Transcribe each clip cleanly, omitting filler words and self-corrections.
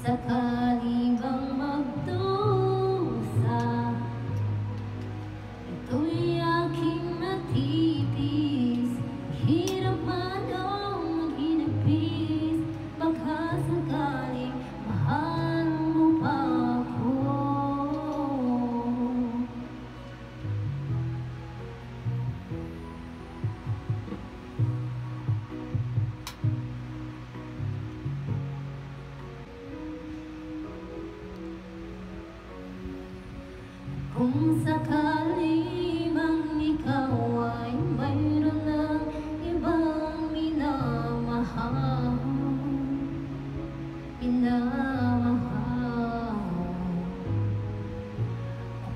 sakali bang magdusa, ito'y aking matitis. Hirap man ang maghinagpis, baka sakaling mahal mo pa ako. Kung sakali mang ikaw ay mayroon ng ibang minamahal,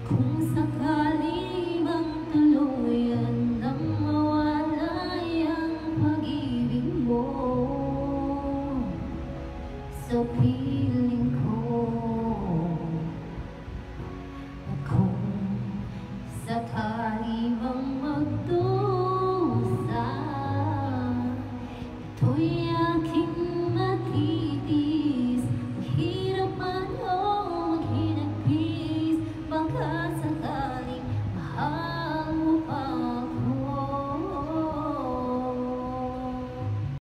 kung sakali mang tuluyan nang mawalay ang pag-ibig mo sa piling ko, kung sakali mang magdusa, ito'y aking